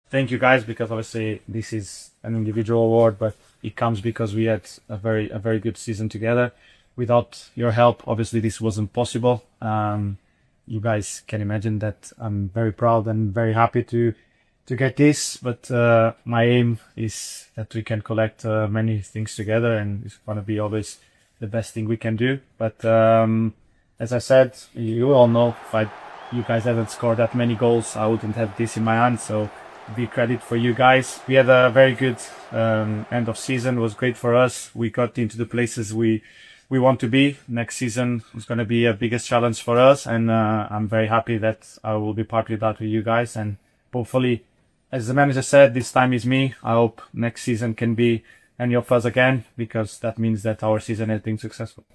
thank you guys, because obviously this is an individual award, but it comes because we had a very good season together. Without your help, obviously this wasn't possible. You guys can imagine that I'm very proud and very happy to get this, but my aim is that we can collect many things together, and it's going to be always the best thing we can do. But as I said, you all know, if you guys hadn't scored that many goals, I wouldn't have this in my hand. So big credit for you guys. We had a very good end of season. It was great for us. We got into the places we want to be. Next season is going to be a biggest challenge for us, and I'm very happy that I will be part of that with you guys. And hopefully, as the manager said, this time is me. I hope next season can be any of us again, because that means that our season has been successful.